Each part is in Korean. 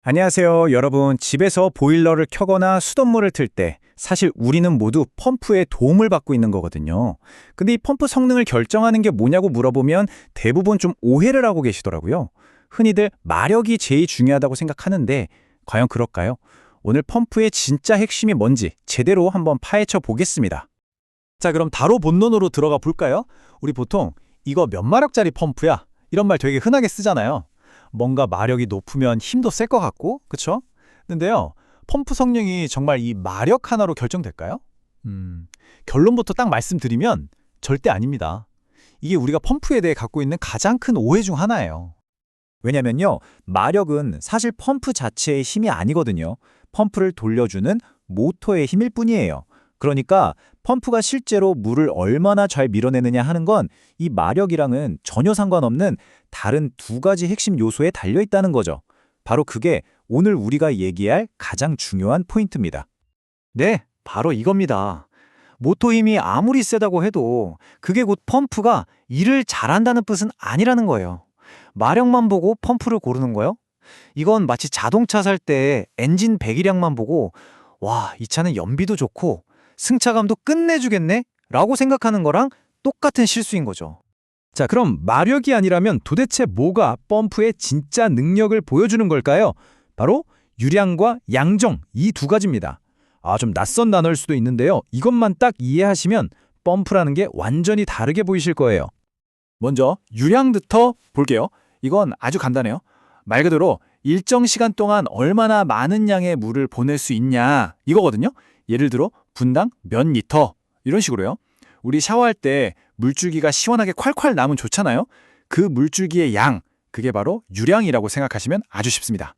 안녕하세요, 여러분. 집에서 보일러를 켜거나 수돗물을 틀 때 사실 우리는 모두 펌프의 도움을 받고 있는 거거든요. 근데 이 펌프 성능을 결정하는 게 뭐냐고 물어보면 대부분 좀 오해를 하고 계시더라고요. 흔히들 마력이 제일 중요하다고 생각하는데 과연 그럴까요? 오늘 펌프의 진짜 핵심이 뭔지 제대로 한번 파헤쳐 보겠습니다. 자, 그럼 바로 본론으로 들어가 볼까요? 우리 보통 이거 몇 마력짜리 펌프야? 이런 말 되게 흔하게 쓰잖아요. 뭔가 마력이 높으면 힘도 셀 것 같고, 그쵸? 근데요, 펌프 성능이 정말 이 마력 하나로 결정될까요? 결론부터 딱 말씀드리면 절대 아닙니다. 이게 우리가 펌프에 대해 갖고 있는 가장 큰 오해 중 하나예요. 왜냐면요, 마력은 사실 펌프 자체의 힘이 아니거든요. 펌프를 돌려주는 모터의 힘일 뿐이에요. 그러니까 펌프가 실제로 물을 얼마나 잘 밀어내느냐 하는 건 이 마력이랑은 전혀 상관없는 다른 두 가지 핵심 요소에 달려 있다는 거죠. 바로 그게 오늘 우리가 얘기할 가장 중요한 포인트입니다. 네, 바로 이겁니다. 모터 힘이 아무리 세다고 해도 그게 곧 펌프가 일을 잘한다는 뜻은 아니라는 거예요. 마력만 보고 펌프를 고르는 거요? 이건 마치 자동차 살 때 엔진 배기량만 보고 와, 이 차는 연비도 좋고 승차감도 끝내주겠네? 라고 생각하는 거랑 똑같은 실수인 거죠. 자, 그럼 마력이 아니라면 도대체 뭐가 펌프의 진짜 능력을 보여주는 걸까요? 바로 유량과 양정, 이 두 가지입니다. 좀 낯선 단어일 수도 있는데요. 이것만 딱 이해하시면 펌프라는 게 완전히 다르게 보이실 거예요. 먼저 유량부터 볼게요. 이건 아주 간단해요. 말 그대로 일정 시간 동안 얼마나 많은 양의 물을 보낼 수 있냐 이거거든요. 예를 들어 분당 몇 리터 이런 식으로요. 우리 샤워할 때 물줄기가 시원하게 콸콸 나면 좋잖아요. 그 물줄기의 양, 그게 바로 유량이라고 생각하시면 아주 쉽습니다.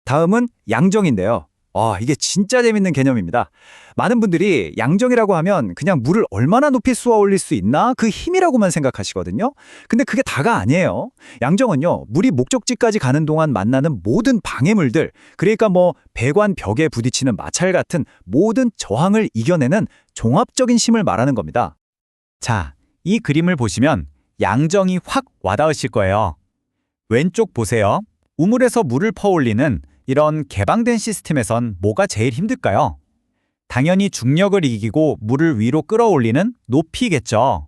다음은 양정인데요. 이게 진짜 재밌는 개념입니다. 많은 분들이 양정이라고 하면 그냥 물을 얼마나 높이 쏘아 올릴 수 있나 그 힘이라고만 생각하시거든요. 근데 그게 다가 아니에요. 양정은요, 물이 목적지까지 가는 동안 만나는 모든 방해물들, 그러니까 배관 벽에 부딪히는 마찰 같은 모든 저항을 이겨내는 종합적인 힘을 말하는 겁니다. 자, 이 그림을 보시면 양정이 확 와닿으실 거예요. 왼쪽 보세요. 우물에서 물을 퍼올리는 이런 개방된 시스템에선 뭐가 제일 힘들까요? 당연히 중력을 이기고 물을 위로 끌어올리는 높이겠죠.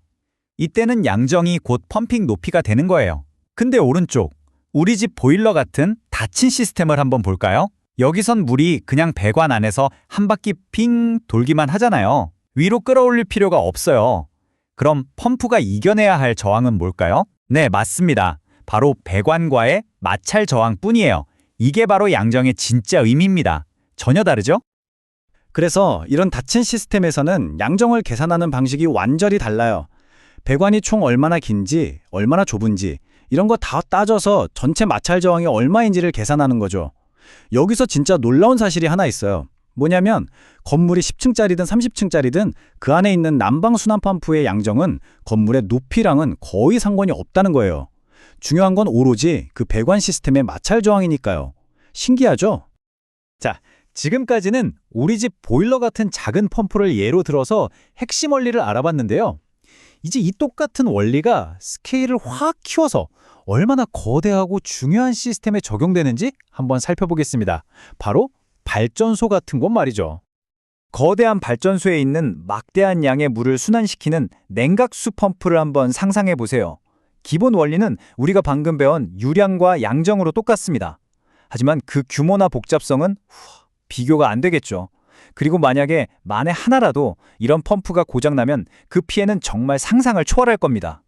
이때는 양정이 곧 펌핑 높이가 되는 거예요. 근데 오른쪽, 우리 집 보일러 같은 닫힌 시스템을 한번 볼까요? 여기선 물이 그냥 배관 안에서 한 바퀴 핑 돌기만 하잖아요. 위로 끌어올릴 필요가 없어요. 그럼 펌프가 이겨내야 할 저항은 뭘까요? 네, 맞습니다. 바로 배관과의 마찰 저항뿐이에요. 이게 바로 양정의 진짜 의미입니다. 전혀 다르죠? 그래서 이런 닫힌 시스템에서는 양정을 계산하는 방식이 완전히 달라요. 배관이 총 얼마나 긴지, 얼마나 좁은지 이런 거 다 따져서 전체 마찰 저항이 얼마인지를 계산하는 거죠. 여기서 진짜 놀라운 사실이 하나 있어요. 뭐냐면 건물이 10층짜리든 30층짜리든 그 안에 있는 난방 순환 펌프의 양정은 건물의 높이랑은 거의 상관이 없다는 거예요. 중요한 건 오로지 그 배관 시스템의 마찰 저항이니까요. 신기하죠? 자, 지금까지는 우리 집 보일러 같은 작은 펌프를 예로 들어서 핵심 원리를 알아봤는데요. 이제 이 똑같은 원리가 스케일을 확 키워서 얼마나 거대하고 중요한 시스템에 적용되는지 한번 살펴보겠습니다. 바로 발전소 같은 곳 말이죠. 거대한 발전소에 있는 막대한 양의 물을 순환시키는 냉각수 펌프를 한번 상상해 보세요. 기본 원리는 우리가 방금 배운 유량과 양정으로 똑같습니다. 하지만 그 규모나 복잡성은 비교가 안 되겠죠. 그리고 만약에 만에 하나라도 이런 펌프가 고장나면 그 피해는 정말 상상을 초월할 겁니다.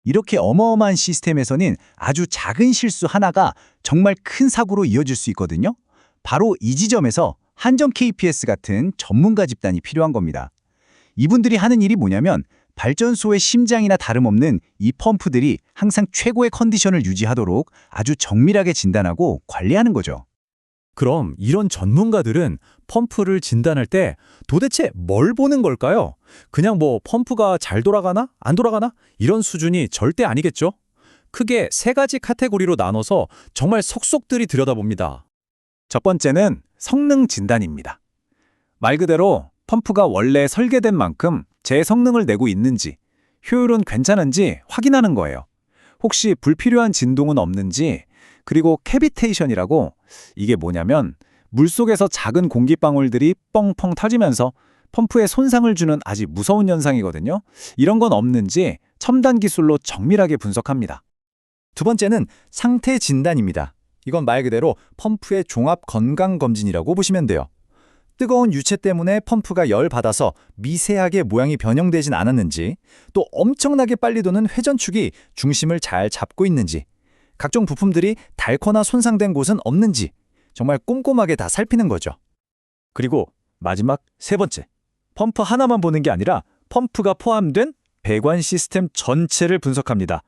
이렇게 어마어마한 시스템에서는 아주 작은 실수 하나가 정말 큰 사고로 이어질 수 있거든요. 바로 이 지점에서 한정 KPS 같은 전문가 집단이 필요한 겁니다. 이분들이 하는 일이 뭐냐면 발전소의 심장이나 다름없는 이 펌프들이 항상 최고의 컨디션을 유지하도록 아주 정밀하게 진단하고 관리하는 거죠. 그럼 이런 전문가들은 펌프를 진단할 때 도대체 뭘 보는 걸까요? 그냥 펌프가 잘 돌아가나? 안 돌아가나? 이런 수준이 절대 아니겠죠? 크게 세 가지 카테고리로 나눠서 정말 속속들이 들여다봅니다. 첫 번째는 성능 진단입니다. 말 그대로 펌프가 원래 설계된 만큼 제 성능을 내고 있는지, 효율은 괜찮은지 확인하는 거예요. 혹시 불필요한 진동은 없는지, 그리고 캐비테이션이라고, 이게 뭐냐면 물속에서 작은 공기방울들이 뻥뻥 터지면서 펌프에 손상을 주는 아주 무서운 현상이거든요. 이런 건 없는지 첨단 기술로 정밀하게 분석합니다. 두 번째는 상태 진단입니다. 이건 말 그대로 펌프의 종합 건강 검진이라고 보시면 돼요. 뜨거운 유체 때문에 펌프가 열 받아서 미세하게 모양이 변형되진 않았는지, 또 엄청나게 빨리 도는 회전축이 중심을 잘 잡고 있는지, 각종 부품들이 닳거나 손상된 곳은 없는지 정말 꼼꼼하게 다 살피는 거죠. 그리고 마지막 세 번째, 펌프 하나만 보는 게 아니라 펌프가 포함된 배관 시스템 전체를 분석합니다.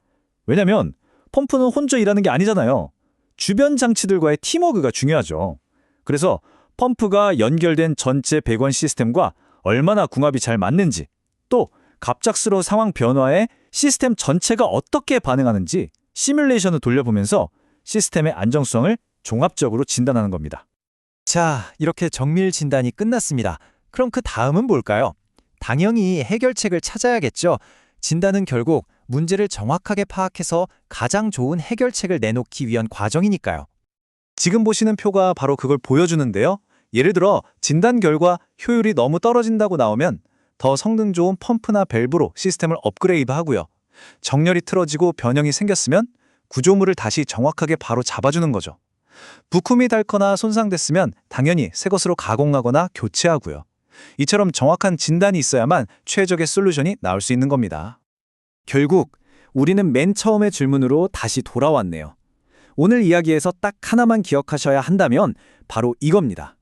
왜냐면 펌프는 혼자 일하는 게 아니잖아요. 주변 장치들과의 팀워크가 중요하죠. 그래서 펌프가 연결된 전체 배관 시스템과 얼마나 궁합이 잘 맞는지, 또 갑작스러운 상황 변화에 시스템 전체가 어떻게 반응하는지 시뮬레이션을 돌려보면서 시스템의 안정성을 종합적으로 진단하는 겁니다. 자, 이렇게 정밀 진단이 끝났습니다. 그럼 그 다음은 뭘까요? 당연히 해결책을 찾아야겠죠. 진단은 결국 문제를 정확하게 파악해서 가장 좋은 해결책을 내놓기 위한 과정이니까요. 지금 보시는 표가 바로 그걸 보여주는데요. 예를 들어 진단 결과 효율이 너무 떨어진다고 나오면 더 성능 좋은 펌프나 밸브로 시스템을 업그레이드하고요. 정렬이 틀어지고 변형이 생겼으면 구조물을 다시 정확하게 바로 잡아주는 거죠. 부품이 닳거나 손상됐으면 당연히 새 것으로 가공하거나 교체하고요. 이처럼 정확한 진단이 있어야만 최적의 솔루션이 나올 수 있는 겁니다. 결국 우리는 맨 처음의 질문으로 다시 돌아왔네요. 오늘 이야기에서 딱 하나만 기억하셔야 한다면 바로 이겁니다.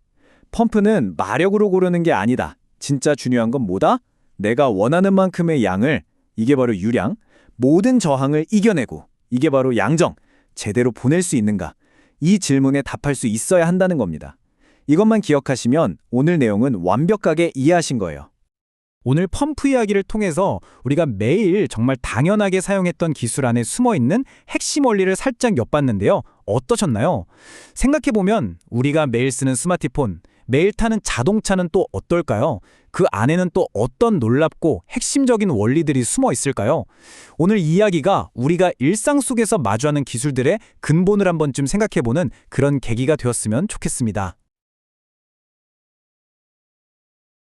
펌프는 마력으로 고르는 게 아니다. 진짜 중요한 건 뭐다? 내가 원하는 만큼의 양을, 이게 바로 유량, 모든 저항을 이겨내고, 이게 바로 양정, 제대로 보낼 수 있는가? 이 질문에 답할 수 있어야 한다는 겁니다. 이것만 기억하시면 오늘 내용은 완벽하게 이해하신 거예요. 오늘 펌프 이야기를 통해서 우리가 매일 정말 당연하게 사용했던 기술 안에 숨어있는 핵심 원리를 살짝 엿봤는데요. 어떠셨나요? 생각해보면 우리가 매일 쓰는 스마트폰, 매일 타는 자동차는 또 어떨까요? 그 안에는 또 어떤 놀랍고 핵심적인 원리들이 숨어 있을까요? 오늘 이야기가 우리가 일상 속에서 마주하는 기술들의 근본을 한 번쯤 생각해보는 그런 계기가 되었으면 좋겠습니다.